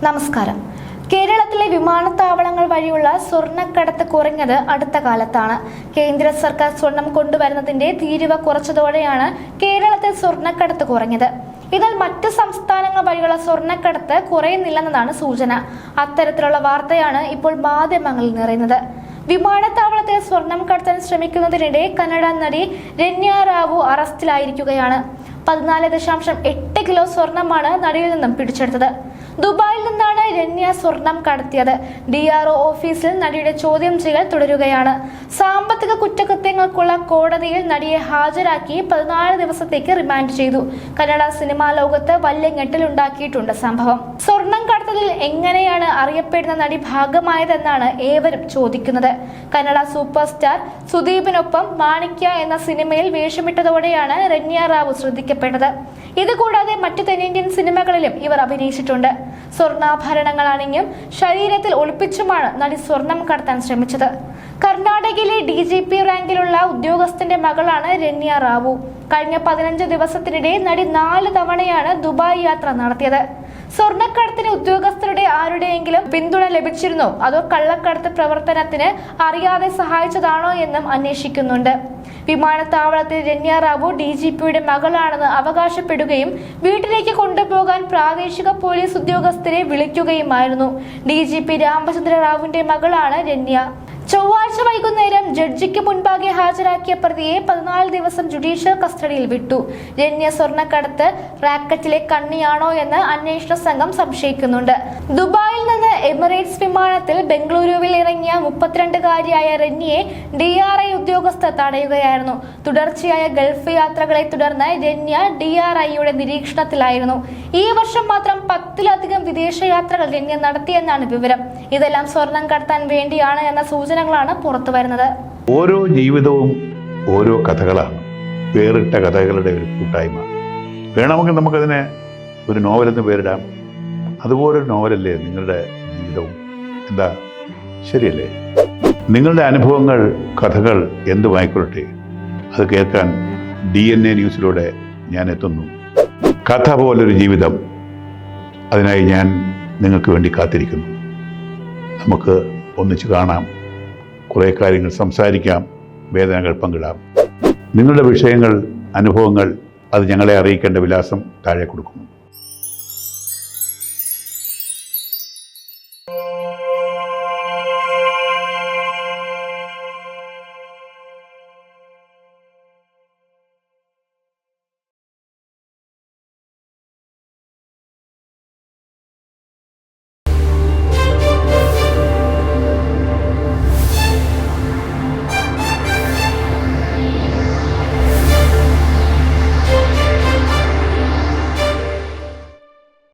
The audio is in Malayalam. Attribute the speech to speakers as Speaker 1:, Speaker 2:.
Speaker 1: നമസ്കാരം. കേരളത്തിലെ വിമാനത്താവളങ്ങൾ വഴിയുള്ള സ്വർണ്ണക്കടത്ത് കുറഞ്ഞത് അടുത്ത കാലത്താണ്. കേന്ദ്ര സർക്കാർ സ്വർണം കൊണ്ടുവരുന്നതിന്റെ തീരുവ കുറച്ചതോടെയാണ് കേരളത്തിൽ സ്വർണ്ണക്കടത്ത് കുറഞ്ഞത്. എന്നാൽ മറ്റ് സംസ്ഥാനങ്ങൾ വഴിയുള്ള സ്വർണ്ണക്കടത്ത് കുറയുന്നില്ലെന്നതാണ് സൂചന. അത്തരത്തിലുള്ള വാർത്തയാണ് ഇപ്പോൾ മാധ്യമങ്ങളിൽ നിറയുന്നത്. വിമാനത്താവളത്തിൽ സ്വർണം കടത്താൻ ശ്രമിക്കുന്നതിനിടെ കന്നഡ നടി രന്യ റാവു അറസ്റ്റിലായിരിക്കുകയാണ്. 14.8 കിലോ സ്വർണമാണ് നടിയിൽ നിന്നും പിടിച്ചെടുത്തത്. ദുബായിൽ നിന്നാണ് രന്യ സ്വർണം കടത്തിയത്. DRO ഓഫീസിൽ നടിയുടെ ചോദ്യം ചെയ്യൽ തുടരുകയാണ്. സാമ്പത്തിക കുറ്റകൃത്യങ്ങൾക്കുള്ള കോടതിയിൽ നടിയെ ഹാജരാക്കി 14 ദിവസത്തേക്ക് റിമാൻഡ് ചെയ്തു. കന്നഡ സിനിമാ ലോകത്ത് വലിയ ഞെട്ടലുണ്ടാക്കിയിട്ടുണ്ട് സംഭവം. സ്വർണം കടത്തലിൽ എങ്ങനെയാണ് അറിയപ്പെടുന്ന നടി ഭാഗമായതെന്നാണ് ഏവരും ചോദിക്കുന്നത്. കന്നഡ സൂപ്പർ സ്റ്റാർ സുദീപിനൊപ്പം മാണിക്യ എന്ന സിനിമയിൽ വേഷമിട്ടതോടെയാണ് രന്യ റാവു ശ്രദ്ധിക്കപ്പെട്ടത്. ഇതുകൂടാതെ മറ്റു തെന്നിന്ത്യൻ സിനിമകളിലും ഇവർ അഭിനയിച്ചിട്ടുണ്ട്. സ്വർണ്ണാഭരണങ്ങൾ അണിഞ്ഞും ശരീരത്തിൽ ഒളിപ്പിച്ചുമാണ് നടി സ്വർണം കടത്താൻ ശ്രമിച്ചത്. കർണാടകയിലെ DGP റാങ്കിലുള്ള ഉദ്യോഗസ്ഥന്റെ മകളാണ് രന്യ റാവു. കഴിഞ്ഞ 15 ദിവസത്തിനിടെ നടി 4 തവണയാണ് ദുബായ് യാത്ര നടത്തിയത്. സ്വർണ്ണക്കടത്തിന് ഉദ്യോഗസ്ഥരുടെ ആരുടെയെങ്കിലും പിന്തുണ ലഭിച്ചിരുന്നോ, അതോ കള്ളക്കടത്ത് പ്രവർത്തനത്തിന് അറിയാതെ സഹായിച്ചതാണോ എന്നും അന്വേഷിക്കുന്നുണ്ട്. വിമാനത്താവളത്തിൽ രന്യ റാവു DGPയുടെ മകളാണെന്ന് അവകാശപ്പെടുകയും വീട്ടിലേക്ക് കൊണ്ടുപോകാൻ പ്രാദേശിക പോലീസ് ഉദ്യോഗസ്ഥരെ വിളിക്കുകയുമായിരുന്നു. DGP രാമചന്ദ്ര റാവുവിന്റെ മകളാണ് രന്യ. ചൊവ്വാഴ്ച വൈകുന്നേരം ജഡ്ജിക്ക് മുൻപാകെ ഹാജരാക്കിയ പ്രതിയെ 14 ദിവസം ജുഡീഷ്യൽ കസ്റ്റഡിയിൽ വിട്ടു. രന്യ സ്വർണ്ണക്കടത്ത് റാക്കറ്റിലെ കണ്ണിയാണോ എന്ന് അന്വേഷണ സംഘം സംശയിക്കുന്നുണ്ട്. ദുബായിൽ നിന്ന് എമിറേറ്റ്സ് വിമാനത്തിൽ ബംഗളൂരുവിൽ ഇറങ്ങിയ 32-കാരിയായ രന്യയെ DRI ഉദ്യോഗസ്ഥർ തടയുകയായിരുന്നു. തുടർച്ചയായ ഗൾഫ് യാത്രകളെ തുടർന്ന് രന്യ DRIയുടെ നിരീക്ഷണത്തിലായിരുന്നു. ഈ വർഷം മാത്രം 10-ലധികം വിദേശയാത്രകൾ രന്യ നടത്തിയെന്നാണ് വിവരം. ഇതെല്ലാം സ്വർണം കടത്താൻ വേണ്ടിയാണ് എന്ന സൂചനകളാണ് പുറത്തു വരുന്നത്.
Speaker 2: ഓരോ ജീവിതവും ഓരോ കഥകളാണ്, വേറിട്ട കഥകളുടെ ഒരു കൂട്ടായ്മ. വേണമെങ്കിൽ നമുക്കതിനെ ഒരു നോവലെന്ന് പേരിടാം. അതുപോലൊരു നോവലല്ലേ നിങ്ങളുടെ ജീവിതവും? എന്താ, ശരിയല്ലേ? നിങ്ങളുടെ അനുഭവങ്ങൾ, കഥകൾ എന്തുമായിക്കൊള്ളട്ടെ, അത് കേൾക്കാൻ DNA ന്യൂസിലൂടെ ഞാൻ എത്തുന്നു. കഥ പോലൊരു ജീവിതം, അതിനായി ഞാൻ നിങ്ങൾക്ക് വേണ്ടി കാത്തിരിക്കുന്നു. നമുക്ക് ഒന്നിച്ച് കാണാം, കുറേ കാര്യങ്ങൾ സംസാരിക്കാം, വേദനകൾ പങ്കിടാം. നിങ്ങളുടെ വിഷയങ്ങൾ, അനുഭവങ്ങൾ അത് ഞങ്ങളെ അറിയിക്കേണ്ട വിലാസം താഴെ കൊടുക്കുന്നു.